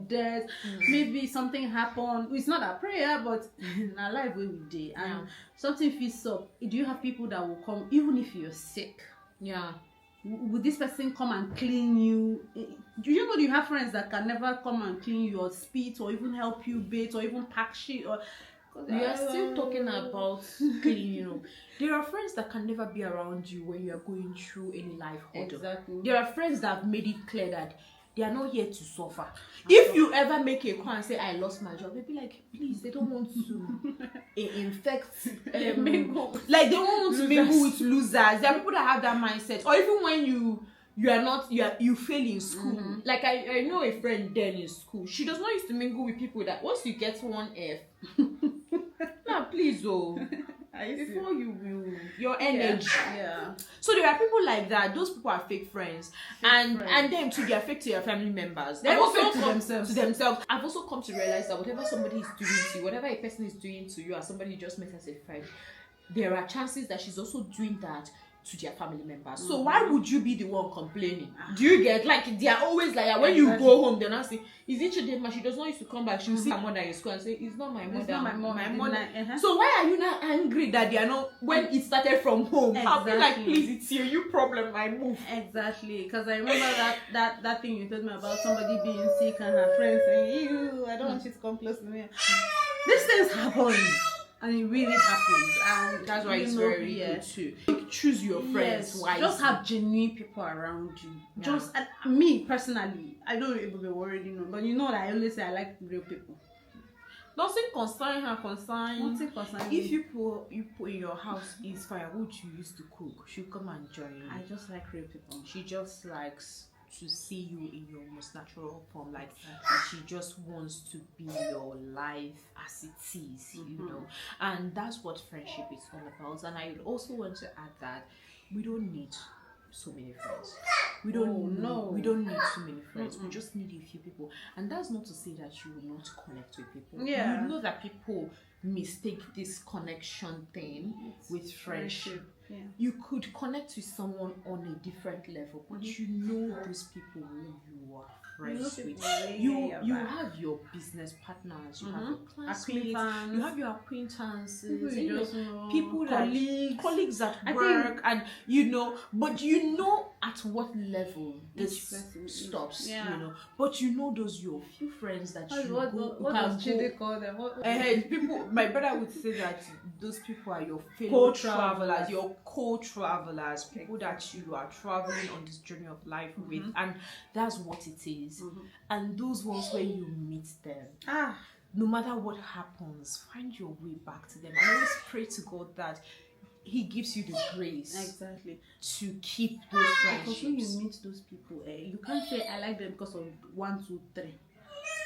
death, maybe something happened. It's not a prayer, but in our life we day and something feels up. Do you have people that will come even if you're sick? Yeah. Would this person come and clean you? Do you know you have friends that can never come and clean your spit or even help you bathe or even pack shit? Or we are still talking about cleaning up. There are friends that can never be around you when you are going through any life hurdle. Exactly. There are friends that have made it clear that they are not here to suffer. If you ever make a call and say, I lost my job, they'll be like, please, they don't want to infect, mingle. Like, they don't want to mingle with losers. There are people that have that mindset. Or even when you fail in school. Like, I know a friend then in school. She does not used to mingle with people that once you get one F, now please, before you will, your energy. Yeah. So there are people like that. Those people are fake friends, and then too, they are fake to your family members. They're also fake to themselves. I've also come to realize that whatever somebody is doing to you, whatever a person is doing to you, as somebody you just met as a friend, there are chances that she's also doing that to their family members. So why would you be the one complaining? Do you get, like, they are always like, when you go home, they're not saying, is it your mother? She does not used to come back. She'll see her mother in school and say, it's not my mother. It's not my mom. My mother. So why are you not angry that they are not, when it started from home? I'll be like, please, it's your problem, I move. Exactly. Because I remember that thing you told me about somebody being sick and her friends saying, ew, I don't want you to come close to me. These things happen. And it really happens, and that's why it's very good to choose your friends wisely. Just have genuine people around you. Just me personally, I don't even already know, but you know that I always say I like real people. Nothing concern her, Nothing concern. If you put in your house is firewood you used to cook, she'll come and join you. I just like real people. She just likes to see you in your most natural form, like she just wants to be your life as it is, you know. And that's what friendship is all about. And I also want to add that we don't need so many friends. We don't we don't need too many friends. We just need a few people. And that's not to say that you will not connect with people. You know that people mistake this connection thing with friendship. You could connect with someone on a different level, but you know those people who you are friends with. You have your business partners, you have your classmates, you have your acquaintances, people colleagues at work, and you know, but you know at what level this stops, you know. But you know those your few friends that what does Chide call them? People, my brother would say that those people are your fellow travelers, your co-travelers, people that you are traveling on this journey of life with, and that's what it is. And those ones when you meet them, no matter what happens, find your way back to them. I always pray to God that He gives you the grace to keep those friendships. Because when you meet those people, you can't say I like them because of 1, 2, 3.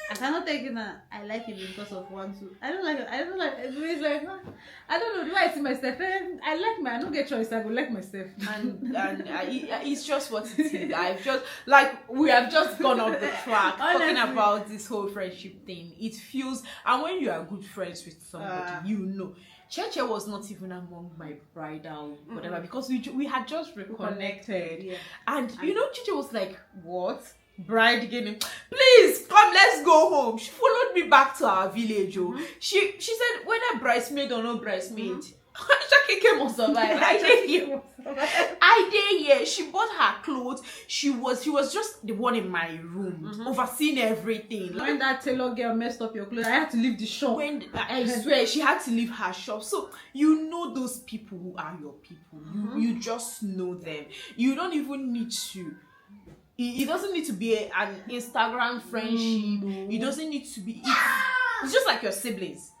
I cannot take it that I like it because of 1, 2. I don't like it. It's like, I don't know. Do I see myself? I like I don't get choice. I go like myself. And it's just what it is. We have just gone off the track talking about this whole friendship thing. It feels, and when you are good friends with somebody, you know. Cheche was not even among my bridal whatever because we had just reconnected, and you know, Cheche was like, "What? Bride getting? Please come, let's go home." She followed me back to our village. She said, whether bridesmaid or no bridesmaid, Jackie came on survive. I did here. She bought her clothes. She was just the one in my room, overseeing everything. When that tailor girl messed up your clothes, I had to leave the shop. I swear, she had to leave her shop. So you know those people who are your people. You just know them. You don't even need to. It doesn't need to be an Instagram friendship. It doesn't need to be. It's just like your siblings.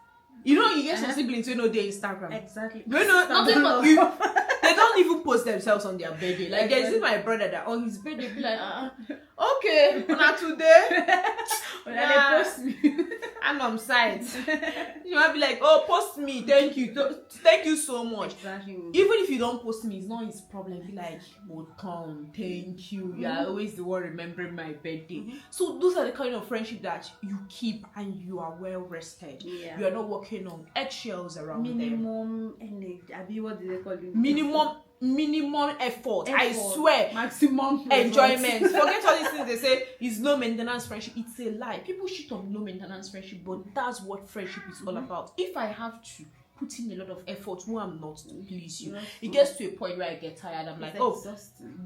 You know, you get some siblings who know their Instagram. Exactly. You know, nothing but you. They don't even post themselves on their birthday. Like there's my brother that on his birthday be like, okay, not today. When they post me, I'm on site. You might be like, oh, post me, thank you so much. Exactly. Even if you don't post me, it's not his problem. Be like, oh Tom, thank you. You are always the one remembering my birthday. So those are the kind of friendship that you keep and you are well rested. Yeah. You are not working on eggshells around minimum energy. What do they call it? Minimum effort. I swear. Maximum enjoyment. Forget all these things they say is low maintenance friendship. It's a lie. People shit on low maintenance friendship, but that's what friendship is all about. If I have to put in a lot of effort who I'm not to please you, it gets to a point where I get tired. I'm like,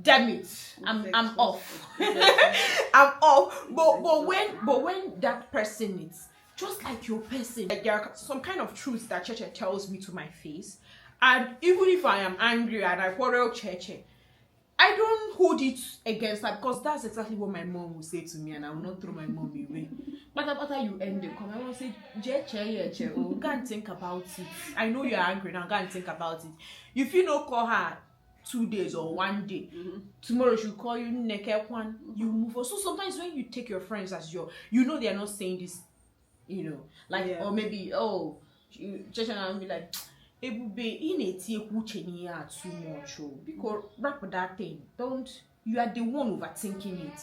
damn it, I'm off. I'm off. But when that person is just like your person, like there are some kind of truths that Cheche tells me to my face. And even if I am angry and I quarrel Cheche, I don't hold it against her because that's exactly what my mom will say to me, and I will not throw my mom away. But after you end the comment, I will say, Cheche, go and think about it. I know you're angry now, go and think about it. If you don't call her 2 days or 1 day, tomorrow she'll call you naked one, you move on. So sometimes when you take your friends as you know they are not saying this, you know, like, or maybe, Cheche and I'll be like, Ebube, in a tea too much. Because wrap that thing. Don't, you are the one overthinking it.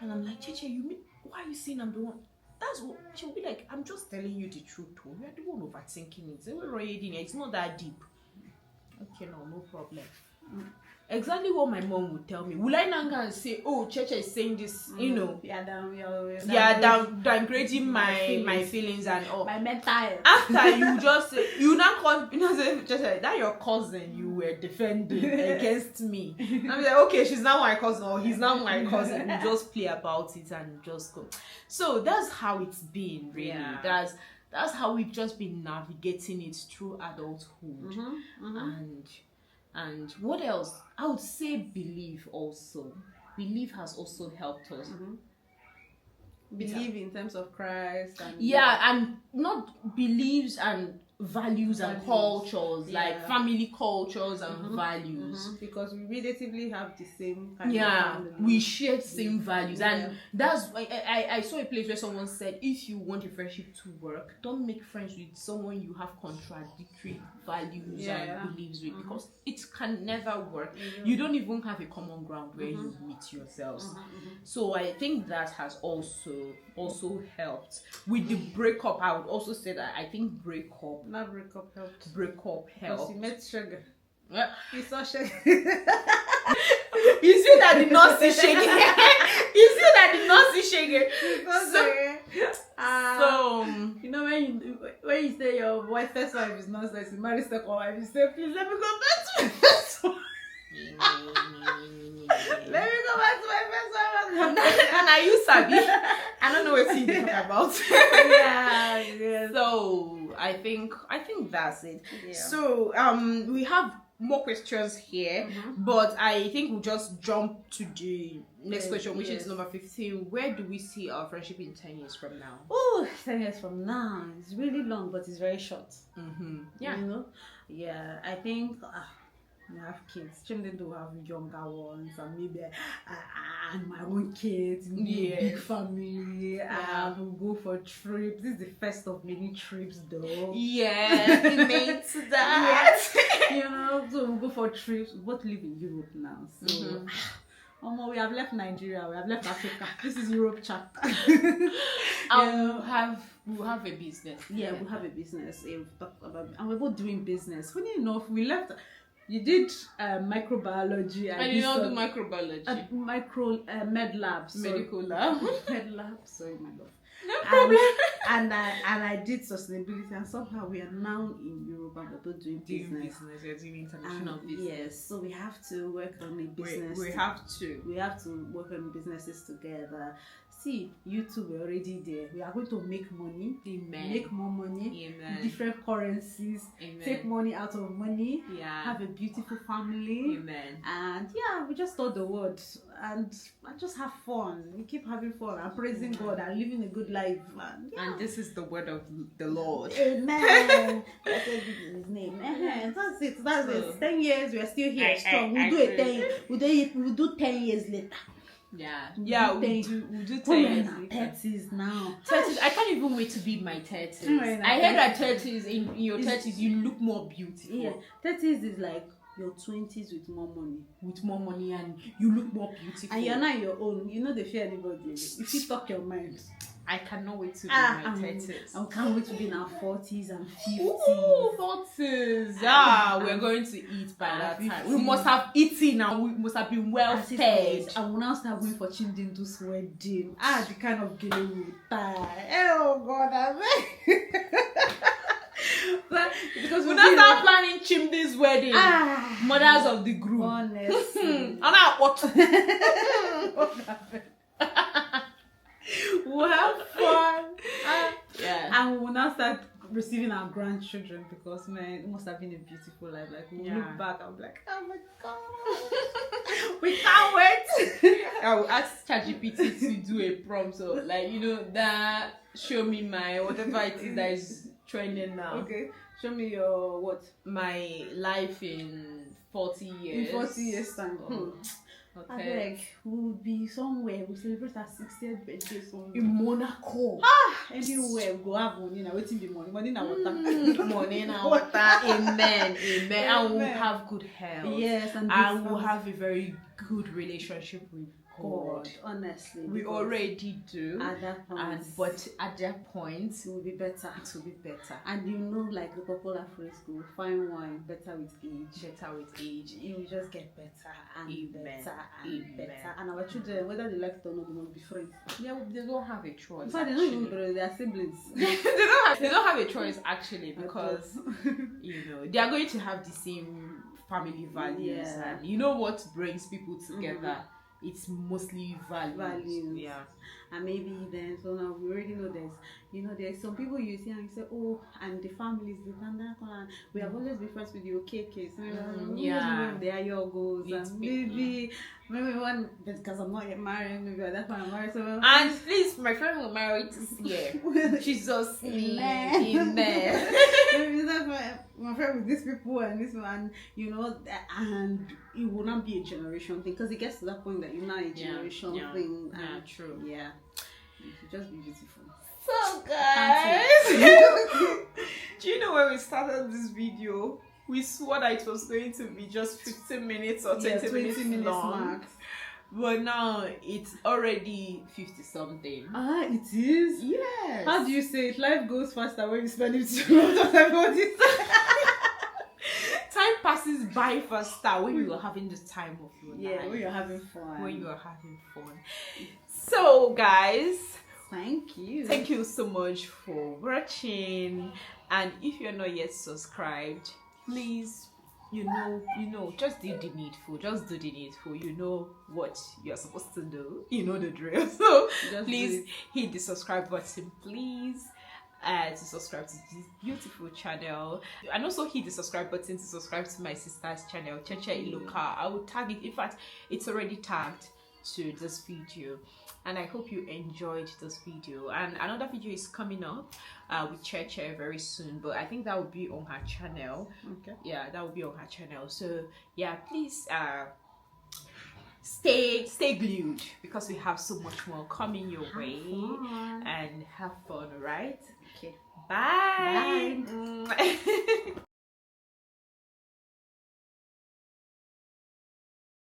And I'm like, Cheche, you mean, why are you saying I'm the one? That's what she'll be like. I'm just telling you the truth. You are the one overthinking it. It's not that deep. Okay, no problem. Exactly what my mom would tell me. Will I now go and say, oh, Cheche is saying this, you know? Downgrading my feelings and all. My mental health. After you just say, you now call, say, Cheche, that your cousin you were defending against me. And I'm like, okay, she's now my cousin, or he's now my cousin. We just play about it and just go. So that's how it's been, really. Yeah. That's how we've just been navigating it through adulthood. And what else? I would say belief also. Belief has also helped us. Believe in terms of Christ. And and not beliefs and values and cultures, like family cultures and values. Because we relatively have the same kind of family. We share the same values. And that's why I saw a place where someone said, if you want a friendship to work, don't make friends with someone you have contradictory values and beliefs with, because it can never work. You don't even have a common ground where you meet yourselves. So I think that has also helped. With the breakup, I would also say that I think breakup helped. Breakup helped. You met sugar. Yeah. You saw sugar. You see that did not see shaking. You see that did not see shaking. So you know when you say your first wife is nonsense, you marry second wife, you say, please let me go back to my first wife. Let me go back to my first wife. And are you sabi? I don't know what you talk about. So I think that's it. So we have more questions here, but I think we'll just jump to the next question, which is number 15. Where do we see our friendship in 10 years from now? Oh, 10 years from now. It's really long, but it's very short. Yeah. You know? Yeah, I think we have kids. Children do have younger ones, and maybe and my own kids, big family. We'll go for trips. This is the first of many trips, though. Yeah, we made to that. You know, so we'll go for trips. We both live in Europe now, so. We have left Nigeria. We have left Africa. This is Europe chapter. We'll have a business. Yeah, we'll have a business. We've talked about, and we're both doing business. Funny enough, we left. You did microbiology. I did not do microbiology. Med lab. Medical lab. Med lab. Sorry, my love. No problem. And I did sustainability, and somehow we are now in Europe and we're both doing business. We're doing international business. Yes, so we have to work on a business. We have to work on businesses together. See, YouTube, we're already there. We are going to make money. Amen. Make more money. Amen. Different currencies. Amen. Take money out of money. Yeah. Have a beautiful family. Amen. And we just thought the word and just have fun. We keep having fun and praising God and living a good life. And this is the word of the Lord. Amen. That's his name. That's it. 10 years, we are still here strong. We'll do 10 years later. We'll do 10 years. 30s now. 30s. I can't even wait to be my 30s. I heard that 30s, in your 30s, you look more beautiful. Yeah, 30s is like your 20s with more money. With more money, and you look more beautiful. And you're not your own. You know they fear anybody. If you talk your mind. I cannot wait to be my 30s. I can't wait to be in our 40s and 50s. Ooh, 40s. We're going to eat by that 50s. Time. We must have eaten and we must have been well fed. And we'll now start going for Chindindu's wedding. The kind of gay we will tie. Oh God, I mean. Because we'll now start planning Chimdi's wedding. Mothers of the group. Honestly. What? We'll have fun. And we will now start receiving our grandchildren, because it must have been a beautiful life. Like we'll look back, I'll be like, oh my God, we can't wait. I will ask ChatGPT to do a prompt, so that show me my whatever it is that is trending now. Okay, show me your my life in 40 years. In 40 years time. I beg, we'll be somewhere. We'll celebrate our 60th birthday somewhere. In Monaco. Anywhere we go have money now. Waiting the money. Money now water. Money now water. Amen. Amen. And we'll have good health. Yes, and we'll have a very good relationship with God. Honestly, we already do at that point. But at that point, it will be better. It will be better. And you know, like the popular phrase go, fine wine better with age. Better with age. It will just get better and Amen. better and better. And our children, whether they like it or not, they will be friends. Yeah, they don't have a choice. In fact, they don't even brothers, they are siblings. they don't have a choice actually, because you know they are going to have the same family values, and you know what brings people together. It's mostly values. Yeah. And maybe then, so now we already know there's some people you see and you say, oh, and the families, we have always been friends with the OKKs. They are your goals. And maybe one, because I'm not yet married, maybe at that point I'm married. So and please, my friend will marry this year. Jesus name. Amen. My friend with these people and this one, you know, and it will not be a generation thing, because it gets to that point that you're not a generation thing. Yeah, true. Yeah. It should just be beautiful. So guys, do you know when we started this video, we swore that it was going to be just 15 minutes or 20 minutes long. Max. But now it's already 50 something. It is? Yes. How do you say it? Life goes faster when you spend it too much. Time passes by faster when you are having the time of your life. Yeah, when you're having fun. When you are having fun. So guys, thank you so much for watching. And if you're not yet subscribed, please, you know, just do the needful. You know what you're supposed to do. You know the drill. So please hit the subscribe button, please. To subscribe to this beautiful channel, and also hit the subscribe button to subscribe to my sister's channel, Cheche Iloka. I will tag it. In fact, it's already tagged to this video, and I hope you enjoyed this video. And another video is coming up with Cheche very soon, but I think that will be on her channel. Okay. Yeah, that will be on her channel. So yeah, please stay glued, because we have so much more coming your way. And have fun, right? Okay. Bye.